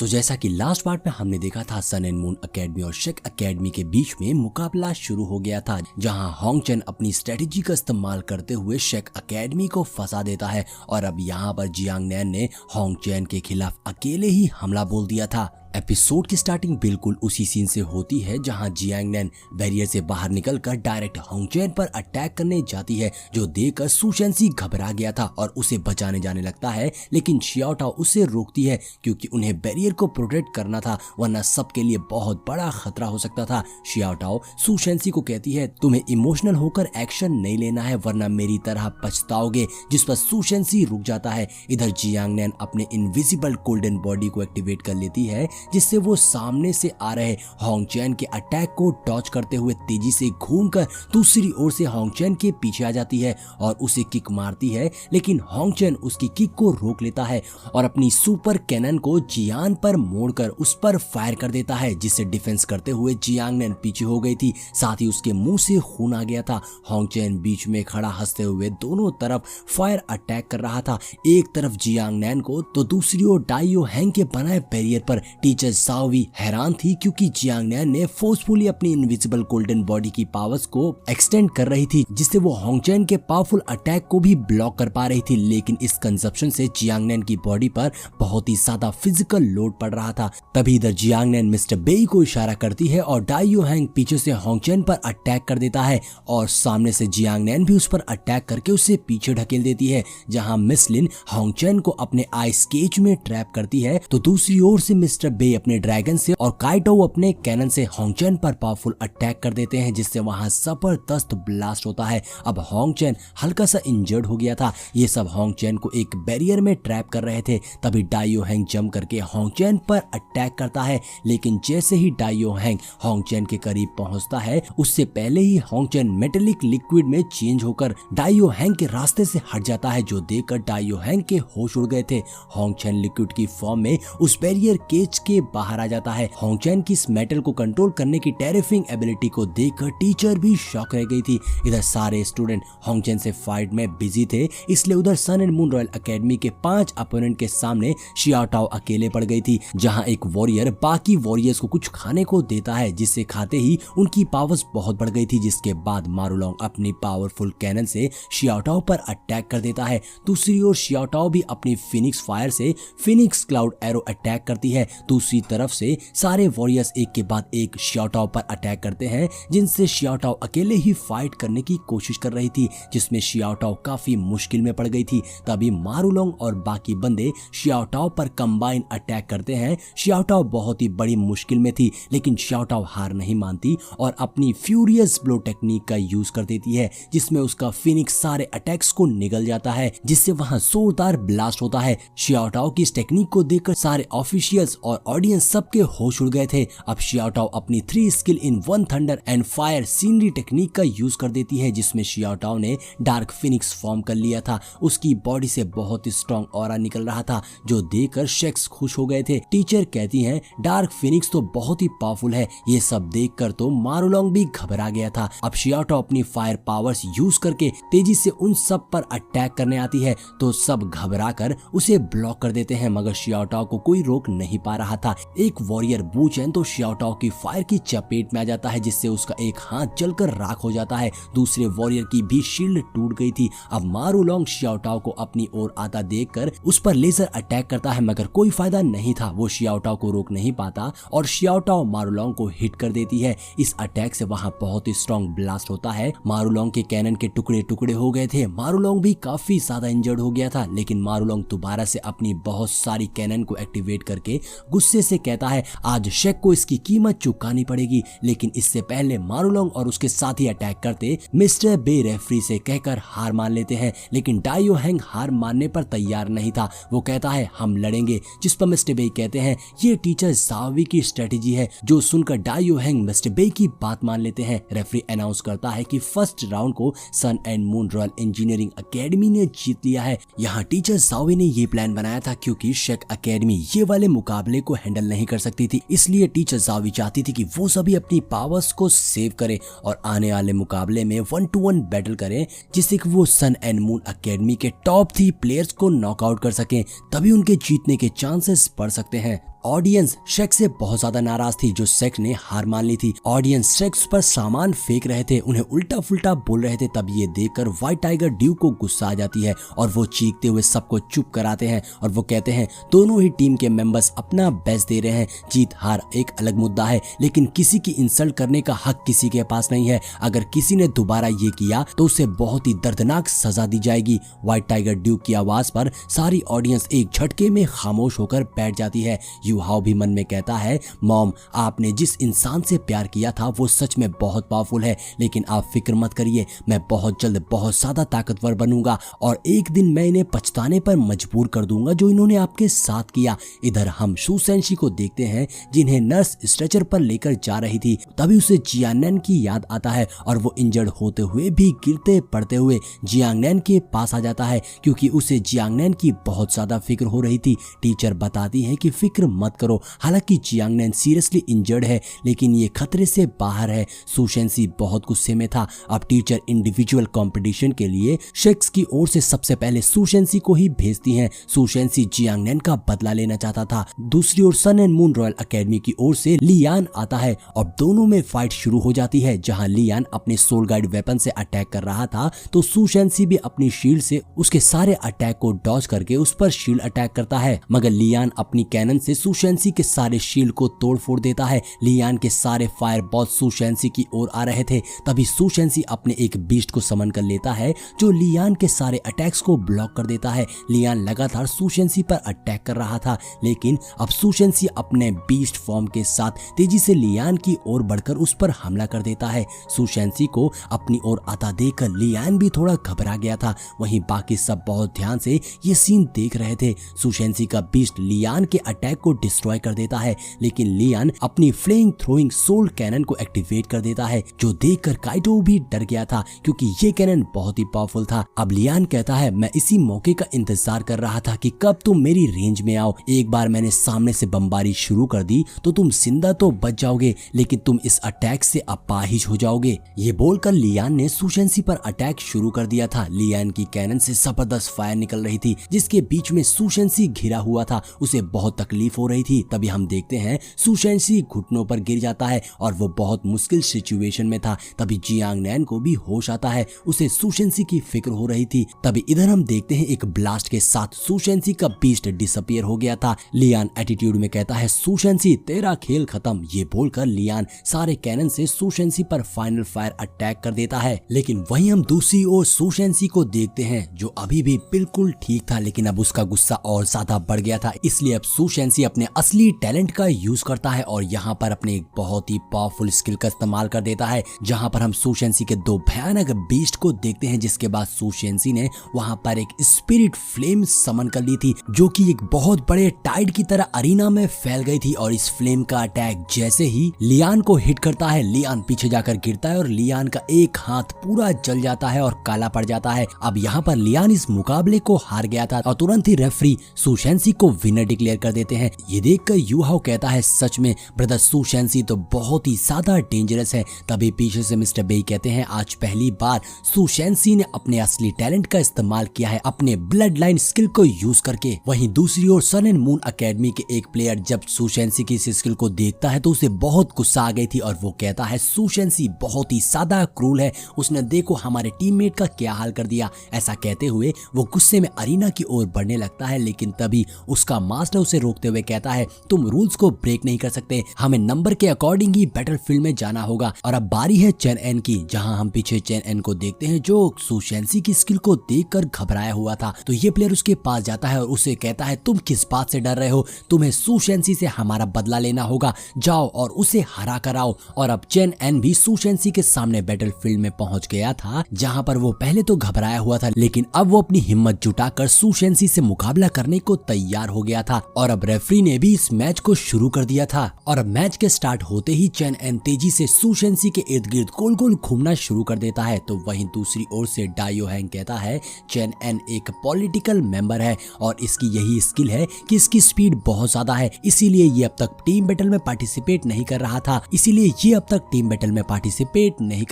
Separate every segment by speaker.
Speaker 1: सो जैसा कि last part में हमने देखा था, सन एंड मून एकेडमी और शेक एकेडमी के बीच में मुकाबला शुरू हो गया था, जहां होंग चेन अपनी स्ट्रेटेजी का इस्तेमाल करते हुए शेक एकेडमी को फंसा देता है। और अब यहाँ पर जियांग नैन ने होंग चेन के खिलाफ अकेले ही हमला बोल दिया था। एपिसोड की स्टार्टिंग बिल्कुल उसी सीन से होती है जहां जियांग नैन बैरियर से बाहर निकलकर डायरेक्ट होंग चेन पर अटैक करने जाती है, जो देखकर सु शेंसी घबरा गया था और उसे बचाने जाने लगता है, लेकिन शियाओ टाओ उसे रोकती है क्योंकि उन्हें बैरियर को प्रोटेक्ट करना था, वरना सबके लिए बहुत बड़ा खतरा हो सकता था। शियाओ टाओ सु शेंसी को कहती है, तुम्हें इमोशनल होकर एक्शन नहीं लेना है वरना मेरी तरह पछताओगे, जिस पर सु शेंसी रुक जाता है। इधर जियांग नैन अपने इनविजिबल गोल्डन बॉडी को एक्टिवेट कर लेती है, जिससे वो सामने से आ रहे होंग चेन के अटैक को डॉज करते हुए तेजी से घूमकर दूसरी ओर से होंग चेन के पीछे आ जाती है और उसे किक मारती है, लेकिन होंग चेन उसकी किक को रोक लेता है और अपनी सुपर कैनन को जियान पर मोड़कर उस पर फायर कर देता है, जिससे डिफेंस करते हुए जियांग नैन पीछे हो गई थी, साथ ही उसके मुंह से खून आ गया था। होंग चेन बीच में खड़ा हंसते हुए दोनों तरफ फायर अटैक कर रहा था, एक तरफ जियांग नैन को तो दूसरी ओर डाइयो हैंग के बनाए बैरियर पर। टीचर सावी हैरान थी क्योंकि जियांग नैन ने फोर्सफुली अपनी इनविजिबल गोल्डन बॉडी की पावर्स को एक्सटेंड कर रही थी, जिससे वो होंग चेन के पावरफुल अटैक को भी ब्लॉक कर पा रही थी, लेकिन इस कंजप्शन से जियांग नैन की बॉडी पर बहुत ही ज्यादा फिजिकल लोड पड़ रहा था। तभी इधर जियांग नैन मिस्टर बेई को इशारा करती है और डाइयो हैंग पीछे से होंग चेन पर अटैक कर देता है और सामने से जियांग नैन भी उस पर अटैक करके उसे पीछे ढकेल देती है। जहां मिस लिन होंग चेन को अपने आइस केज में ट्रैप करती है, तो दूसरी ओर से मिस्टर बे अपने ड्रैगन से और काइटो अपने कैनन से होंग चेन पर पावरफुल अटैक कर देते हैं, जिससे वहां जबरदस्त ब्लास्ट होता है। अब होंग चेन हल्का सा इंजर्ड हो गया था। ये सब होंग चेन को एक बैरियर में ट्रैप कर रहे थे। तभी डाइयो हैंग जंप करके होंग चेन पर अटैक करता है, लेकिन जैसे ही डाइयो हैंग होंग चेन के करीब पहुंचता है, उससे पहले ही होंग चेन मेटेलिक लिक्विड में चेंज होकर डाइयो हैंग के रास्ते से हट जाता है, जो देखकर डाइयो हैंग के होश उड़ गए थे। होंग चेन लिक्विड की फॉर्म में उस बैरियर केज के बाहर आ जाता है। होंग चेन की इस मेटल को कंट्रोल करने की टेरिफिंग एबिलिटी को देखकर टीचर भी शॉक रह गई थी। इधर सारे स्टूडेंट होंग चेन से फाइट में बिजी थे, इसलिए उधर सन एंड मून रॉयल एकेडमी के 5 अपोनेंट के सामने शियाओ टाओ अकेले पड़ गई थी। जहां एक वॉरियर बाकी वॉरियर्स को कुछ खाने को देता है, जिससे खाते ही उनकी पावर्स बहुत बढ़ गई थी, जिसके बाद मारुलोंग अपनी पावरफुल कैनन से शियाओ टाओ पर अटैक कर देता है। दूसरी ओर शियाओ टाओ भी अपनी फिनिक्स फायर से फिनिक्स क्लाउड एरो अटैक करती है। दूसरी तरफ से सारे वॉरियर्स एक के बाद एक शियाओ टाओ पर अटैक करते हैं, जिनसे शियाओ टाओ अकेले ही फाइट करने की कोशिश कर रही थी, जिसमें शियाओ टाओ काफी मुश्किल में पड़ गई थी। तभी मारुलोंग और बाकी बंदे शियाओ टाओ पर कंबाइन अटैक करते हैं। शियाओ टाओ बहुत ही बड़ी मुश्किल में थी, लेकिन शियाओ टाओ हार नहीं मानती और अपनी फ्यूरियस ब्लो टेक्निक का यूज कर देती है, जिसमें उसका फिनिक्स सारे अटैक्स को निगल जाता है, जिससे वहां जोरदार ब्लास्ट होता है। शियाओ टाओ की इस टेक्निक को देखकर सारे ऑफिशियल्स और ऑडियंस सबके होश उड़ गए थे। अब शियाओ टाओ अपनी 3 skill in 1 thunder and fire scenery technique का यूज कर देती है, जिसमें शियाओ टाओ ने डार्क फिनिक्स फॉर्म कर लिया था। उसकी बॉडी से बहुत ही स्ट्रॉन्ग ऑरा निकल रहा था, जो देखकर शेक्स खुश हो गए थे। टीचर कहती हैं, डार्क फिनिक्स तो बहुत ही पावरफुल है। ये सब देखकर तो मारुलोंग भी घबरा गया था। अब शियाओ टाओ अपनी फायर पावर्स यूज करके तेजी से उन सब पर अटैक करने आती है, तो सब घबरा कर उसे ब्लॉक कर देते हैं, मगर शियाओ टाओ को कोई रोक नहीं पा रहा था। एक वॉरियर बू चेन तो शियाओ टाओ की फायर की चपेट में आ जाता है, जिससे उसका एक हाथ जलकर राख हो जाता है। दूसरे वॉरियर की भी शील्ड टूट गई थी। अब मारुलोंग शियाओ टाओ को अपनी ओर आता देखकर उस पर लेजर अटैक करता है, मगर कोई फायदा नहीं था। वो शियाओ टाओ को रोक नहीं पाता और शियाओ टाओ मारुलोंग को हिट कर देती है। इस अटैक से वहां बहुत ही स्ट्रॉन्ग ब्लास्ट होता है। मारुलोंग के कैनन के टुकड़े टुकड़े हो गए थे। मारुलोंग भी काफी ज्यादा इंजर्ड हो गया था, लेकिन मारुलोंग दोबारा से अपनी बहुत सारी कैनन को एक्टिवेट करके गुस्से से कहता है, आज शेक को इसकी कीमत चुकानी पड़ेगी। लेकिन इससे पहले मारुलोंग और उसके साथी अटैक करते मिस्टर बे रेफरी से कहकर हार मान लेते हैं, लेकिन डाइयो हैंग हार मानने पर तैयार नहीं था। वो कहता है, हम लड़ेंगे, जिस पर मिस्टर बे कहते हैं, ये टीचर सावी की स्ट्रेटेजी है। जो सुनकर डाइयो हैंग मिस्टर बे की बात मान लेते हैं। रेफरी अनाउंस करता है कि फर्स्ट राउंड को sun and moon royal engineering academy ने जीत लिया है। यहाँ टीचर सावी ने ये प्लान बनाया था क्योंकि शेक एकेडमी ये वाले मुकाबले को हैंडल नहीं कर सकती थी, इसलिए टीचर सावी चाहती थी कि वो सभी अपनी पावर्स को सेव करें और आने वाले मुकाबले में 1-to-1 बैटल करें, जिससे कि वो सन एंड मून एकेडमी के टॉप 3 प्लेयर्स को नॉकआउट कर सकें, तभी उनके जीतने के चांसेस बढ़ सकते हैं। ऑडियंस शेक से बहुत ज्यादा नाराज थी जो शेक ने हार मान ली थी। ऑडियंस शेक पर सामान फेंक रहे थे, उन्हें उल्टा फुल्टा बोल रहे थे। तब ये देखकर व्हाइट टाइगर ड्यूक को गुस्सा आ जाती है और वो चीखते हुए सबको चुप कराते हैं और वो कहते हैं दोनों ही टीम के मेंबर्स अपना बेस्ट दे रहे हैं, जीत हार एक अलग मुद्दा है, लेकिन किसी की इंसल्ट करने का हक किसी के पास नहीं है। अगर किसी ने दोबारा ये किया तो उसे बहुत ही दर्दनाक सजा दी जाएगी। व्हाइट टाइगर ड्यूक की आवाज पर सारी ऑडियंस एक झटके में खामोश होकर बैठ जाती है। यू हाउ भी मन में कहता है मॉम, आपने जिस इंसान से प्यार किया था वो सच में बहुत पावरफुल है, लेकिन आप फिक्र मत करिए, मैं बहुत जल्द बहुत ज्यादा ताकतवर बनूंगा और एक दिन मैं इन्हें पछताने पर मजबूर कर दूंगा जो इन्होंने आपके साथ किया। इधर हम शू सेंशी को देखते हैं जिन्हें नर्स स्ट्रेचर पर लेकर जा रही थी। तभी उसे जियांगनैन की याद आता है और वो इंजर्ड होते हुए भी गिरते पड़ते हुए जियांगनैन के पास आ जाता है क्योंकि उसे जियांगनैन की बहुत ज्यादा फिक्र हो रही थी। टीचर बताती है कि फिक्र मत करो, हालांकि जियांगनैन सीरियसली इंजर्ड है लेकिन ये खतरे से बाहर है। शू सेंशी बहुत गुस्से में था। अब टीचर इंडिविजुअल कंपटीशन के लिए शेक्स की ओर से सबसे पहले शू सेंशी को ही भेजती हैं। शू सेंशी जियांगनैन का बदला लेना चाहता था। दूसरी ओर सन एंड मून रॉयल एकेडमी की ओर से लियान आता है और दोनों में फाइट शुरू हो जाती है। जहां लियान अपने सोल गाइड वेपन से अटैक कर रहा था तो शू सेंशी भी अपनी शील्ड से उसके सारे अटैक को डॉज करके उस पर शील्ड अटैक करता है, मगर लियान अपनी कैनन से शू सेंशी के सारे शील्ड को तोड़ फोड़ देता है। लियान के सारे फायर बॉल शू सेंशी की ओर आ रहे थे। तभी शू सेंशी अपने एक बीस्ट को समन कर लेता है जो लियान के सारे अटैक्स को ब्लॉक कर देता है। लियान लगातार शू सेंशी पर अटैक कर रहा था, लेकिन अब शू सेंशी अपने बीस्ट फॉर्म के साथ तेजी से लियान की ओर बढ़कर उस पर हमला कर देता है। शू सेंशी को अपनी ओर आता देखकर लियान भी थोड़ा घबरा गया था। वहीं बाकी सब बहुत ध्यान से ये सीन देख रहे थे। शू सेंशी का बीस्ट लियान के अटैक को डिस्ट्रॉय कर देता है, लेकिन लियान अपनी फ्लेम थ्रोइंग सोल कैनन को एक्टिवेट कर देता है जो देखकर काइटो भी डर गया था क्योंकि ये कैनन बहुत ही पावरफुल था। अब लियान कहता है मैं इसी मौके का इंतजार कर रहा था कि कब तुम मेरी रेंज में आओ। एक बार मैंने सामने से बमबारी शुरू कर दी तो तुम जिंदा तो बच जाओगे, लेकिन तुम इस अटैक से अपाहिज हो जाओगे। ये बोलकर लियान ने शू सेंशी पर अटैक शुरू कर दिया था। लियान की कैनन से जबरदस्त फायर निकल रही थी जिसके बीच में शू सेंशी घिरा हुआ था। उसे बहुत तकलीफ हो रही थी। तभी हम देखते हैं शू सेंशी घुटनों पर गिर जाता है और वो बहुत मुश्किल सिचुएशन में था। तभी जियांगनैन को भी होश आता है, उसे शू सेंशी की फिक्र हो रही थी। तभी इधर हम देखते हैं एक ब्लास्ट के साथ शू सेंशी का बीस्ट डिसअपीयर हो गया था। लियान एटीट्यूड में कहता है शू सेंशी तेरा खेल खत्म। ये बोलकर लियान सारे कैनन से शू सेंशी पर फाइनल फायर अटैक कर देता है। लेकिन वहीं हम दूसरी ओर शू सेंशी को देखते हैं जो अभी भी बिल्कुल ठीक था, लेकिन अब उसका गुस्सा और ज्यादा बढ़ गया था। इसलिए अब शू सेंशी अपने असली टैलेंट का यूज करता है और यहाँ पर अपने एक बहुत ही पावरफुल स्किल का इस्तेमाल कर देता है। जहाँ पर हम शू सेंशी के दो भयानक बीस्ट को देखते हैं, जिसके बाद शू सेंशी ने वहाँ पर एक स्पिरिट फ्लेम समन कर ली थी जो कि एक बहुत बड़े टाइड की तरह अरीना में फैल गई थी। और इस फ्लेम का अटैक जैसे ही लियान को हिट करता है, लियान पीछे जाकर गिरता है और लियान का एक हाथ पूरा जल जाता है और काला पड़ जाता है। अब यहाँ पर लियान इस मुकाबले को हार गया था और तुरंत ही रेफरी शू सेंशी को विनर डिक्लेयर कर देते हैं। ये देखकर यू हाउ कहता है सच में ब्रदर शू सेंशी तो बहुत ही ज्यादा डेंजरस है। तभी पीछे से मिस्टर बेई कहते हैं आज पहली बार शू सेंशी ने अपने असली टैलेंट का इस्तेमाल किया है अपने ब्लड लाइन स्किल को यूज करके। वहीं दूसरी ओर सन एंड मून एकेडमी के एक प्लेयर जब शू सेंशी की इस स्किल को देखता है तो उसे बहुत गुस्सा आ गई थी और वो कहता है शू सेंशी बहुत ही ज्यादा क्रूल है, उसने देखो हमारे टीममेट का क्या हाल कर दिया। ऐसा कहते हुए वो गुस्से में अरीना की ओर बढ़ने लगता है, लेकिन तभी उसका मास्टर उसे रोकते हुए कहता है तुम रूल्स को ब्रेक नहीं कर सकते, हमें नंबर के अकॉर्डिंग ही बैटलफील्ड में जाना होगा। और अब बारी है चेन एन की, जहां हम पीछे चेन एन को देखते हैं जो शू सेंशी की स्किल को देखकर घबराया हुआ था। तो ये प्लेयर उसके पास जाता है और उसे कहता है तुम किस बात से डर रहे हो, तुम्हें शू सेंशी से हमारा बदला लेना होगा, जाओ और उसे हरा कर आओ। और अब चेन एन भी शू सेंशी के सामने बैटलफील्ड में पहुंच गया था, जहां पर वो पहले तो घबराया हुआ था लेकिन अब वो अपनी हिम्मत जुटाकर शू सेंशी से मुकाबला करने को तैयार हो गया था। और अब रेफरी ने भी इस मैच को शुरू कर दिया था। और अब मैच के स्टार्ट होते ही चेन एन तेजी से शू सेंशी के इर्द गिर्द गोल गोल घूमना शुरू कर देता है। तो वहीं दूसरी ओर से डायो हैंग कहता है चेन एन एक पॉलिटिकल मेंबर है और इसकी यही स्किल है कि इसकी स्पीड बहुत ज्यादा है, इसीलिए ये अब तक टीम बैटल में पार्टिसिपेट नहीं कर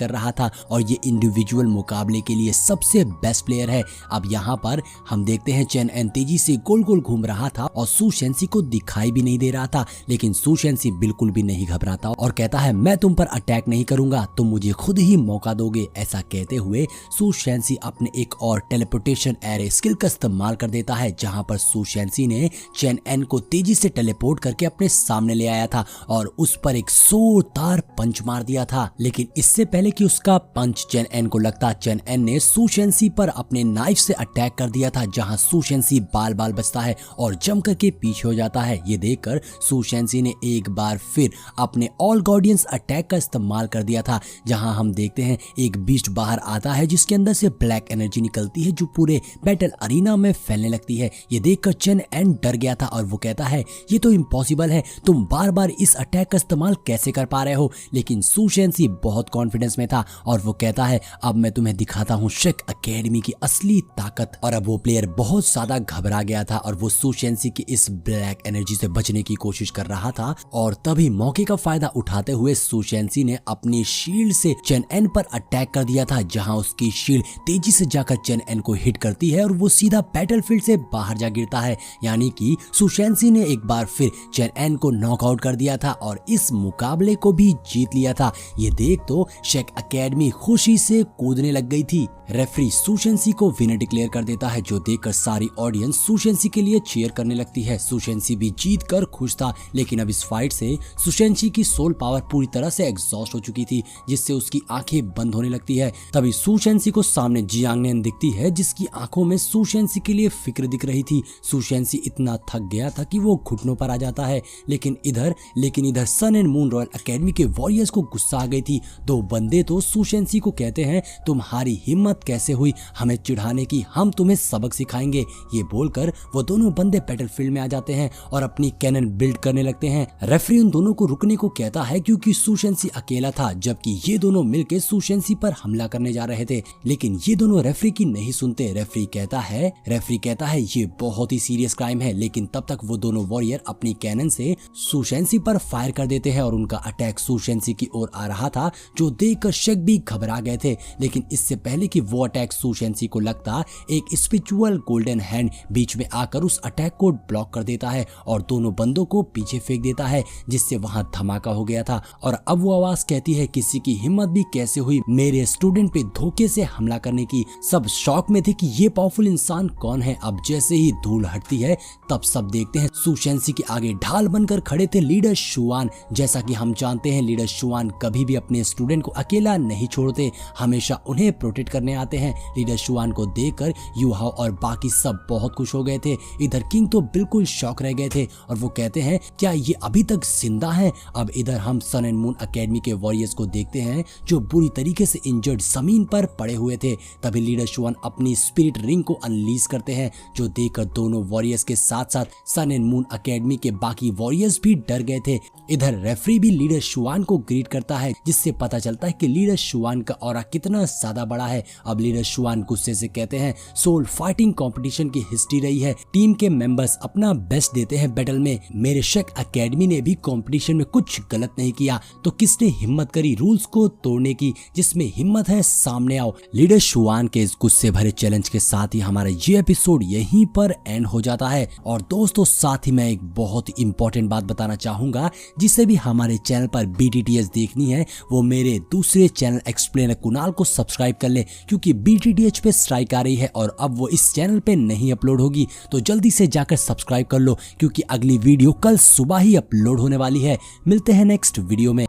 Speaker 1: रहा था और ये इंडिविजुअल मुकाबले के लिए सबसे बेस्ट प्लेयर है। अब यहाँ पर हम देखते हैं चेन एन तेजी से गोल गोल घूम रहा था और शू सेंशी को दिखाई भी नहीं दे रहा था, लेकिन सु शेंसी बिल्कुल भी नहीं घबराता और कहता है मैं तुम पर अटैक नहीं करूंगा, तुम मुझे खुद ही मौका दोगे। ऐसा कहते हुए सु शेंसी अपने एक और टेलीपोर्टेशन एरे स्किल का इस्तेमाल कर देता है, जहां पर सु शेंसी ने चेन एन को तेजी से टेलीपोर्ट करके अपने सामने ले आया था और उस पर एक जोरदार पंच मार दिया था। लेकिन इससे पहले कि उसका पंच चेन एन को लगता, चेन एन ने सु शेंसी पर अपने नाइफ से अटैक कर दिया था, जहां सु शेंसी बाल बाल बचता है और जम करके पीछे हो जाता है। ये देखकर सु शेंसी ने एक बार फिर अपने ऑल गार्डियंस अटैक का इस्तेमाल कर दिया था, जहां हम देखते हैं एक बीस्ट बाहर आता है जिसके अंदर से ब्लैक एनर्जी निकलती है जो पूरे बैटल अरीना में फैलने लगती है। ये देखकर चेन एन डर गया था और वो कहता है ये तो इम्पॉसिबल है, तुम बार बार इस अटैक का इस्तेमाल कैसे कर पा रहे हो। लेकिन सु शेंसी बहुत कॉन्फिडेंस में था और वो कहता है अब मैं तुम्हें दिखाता हूँ शेक एकेडमी की असली ताकत। और अब वो प्लेयर बहुत ज्यादा घबरा गया था और वो सु शेंसी की इस ब्लैक एनर्जी से बचने की कोशिश कर रहा था और तभी मौके का फायदा उठाते हुए सु शेंसी ने अपनी शील्ड से चेन एन पर अटैक कर दिया था, जहां उसकी शील्ड तेजी से जाकर चेन एन को हिट करती है और वो सीधा बैटलफील्ड से बाहर जा गिरता है। यानी कि सु शेंसी ने एक बार फिर चेन एन को नॉकआउट कर दिया था और इस मुकाबले को भी जीत लिया था। ये देख तो शेक एकेडमी खुशी से कूदने लग गई थी। रेफरी सु शेंसी को विनर डिक्लेयर कर देता है, जो देखकर सारी ऑडियंस सु शेंसी के लिए चीयर करने लगती है। सु शेंसी भी जीत कर खुश था, लेकिन अब इस फाइट से सु शेंसी की सोल पावर पूरी तरह से एग्जॉस्ट हो चुकी थी, जिससे उसकी आंखें बंद होने लगती है। तभी सु शेंसी को सामने जियांग नेन दिखती है, जिसकी आंखों में सु शेंसी के लिए फिक्र दिख रही थी। सु शेंसी इतना थक गया था कि वो घुटनों पर आ जाता है। लेकिन इधर सन एंड मून रॉयल एकेडमी के वॉरियर्स को गुस्सा आ गई थी। दो बंदे तो सु शेंसी को कहते हैं तुम्हारी हिम्मत कैसे हुई हमें चिढ़ाने की, हम तुम्हें सबक सिखाएंगे। ये बोलकर वो दोनों बंदे बैटलफील्ड में आ जाते हैं और अपनी कैनन बिल्ड करने लगते हैं। रेफरी उन दोनों को रुकने को कहता है क्योंकि सु शेंसी अकेला था, जबकि ये दोनों मिलकर सु शेंसी पर हमला करने जा रहे थे। लेकिन ये दोनों रेफरी की नहीं सुनते। रेफरी कहता है ये बहुत ही सीरियस क्राइम है। लेकिन तब तक वो दोनों वॉरियर अपनी कैनन से सु शेंसी पर फायर कर देते हैं और उनका अटैक सु शेंसी की ओर आ रहा था, जो देखकर शेक भी घबरा गए थे। लेकिन इससे पहले कि वो अटैक सु शेंसी को लगता, एक स्पिरिचुअल गोल्डन हैंड बीच में आकर उस अटैक को ब्लॉक कर देता है और दोनों बंदों को पीछे फेंक देता है, जिससे वहां धमाका हो गया था। और अब वो आवाज कहती है किसी की हिम्मत भी कैसे हुई मेरे स्टूडेंट पे धोखे से हमला करने की। सब शॉक में थे कि ये पावरफुल इंसान कौन है। अब जैसे ही धूल हटती है तब सब देखते हैं सु शेंसी के आगे ढाल बनकर खड़े थे लीडर शुआन। जैसा कि हम जानते हैं लीडर शुआन कभी भी अपने स्टूडेंट को अकेला नहीं छोड़ते, हमेशा उन्हें प्रोटेक्ट करने आते हैं। लीडर शुआन को देखकर यूहाओ और बाकी सब बहुत खुश हो गए थे। इधर किंग तो बिल्कुल शॉक रह गए थे और वो कहते हैं क्या ये अभी तक जिंदा है। अब इधर हम सन एंड मून एकेडमी के वॉरियर्स को देखते हैं जो बुरी तरीके से इंजर्ड जमीन पर पड़े हुए थे। तभी लीडर शुआन अपनी स्पिरिट रिंग को अनलीज करते हैं, जो देखकर दोनों वॉरियर्स के साथ साथ सन एंड मून एकेडमी के बाकी वॉरियर्स भी डर गए थे। इधर रेफरी भी लीडर शुआन को ग्रीट करता है, जिससे पता चलता है कि लीडर शुआन का ऑरा कितना ज्यादा बड़ा है। अब लीडर शुआन गुस्से से कहते हैं सोल फाइटिंग कंपटीशन की हिस्ट्री रही है, टीम के मेंबर्स अपना बेस्ट देते हैं बैटल में, मेरे शेक एकेडमी ने भी कंपटीशन में कुछ गलत नहीं किया, तो किसने हिम्मत करी रूल्स को तोड़ने की। जिसमें हिम्मत है सामने आओ। लीडर शुआन के इस गुस्से भरे चैलेंज के साथ ही हमारा ये एपिसोड यहीं पर एंड हो जाता है। और दोस्तों साथ ही मैं एक बहुत ही इंपॉर्टेंट बात बताना चाहूंगा, जिसे भी हमारे चैनल पर BTTH देखनी है वो मेरे दूसरे चैनल एक्सप्लेनर कुणाल को सब्सक्राइब कर ले, क्योंकि BTTH पे स्ट्राइक आ रही है और अब वो इस चैनल पे नहीं अपलोड होगी। तो जल्दी से जाकर सब्सक्राइब कर लो, क्योंकि अगली वीडियो कल सुबह ही अपलोड होने वाली है। मिलते हैं नेक्स्ट वीडियो में।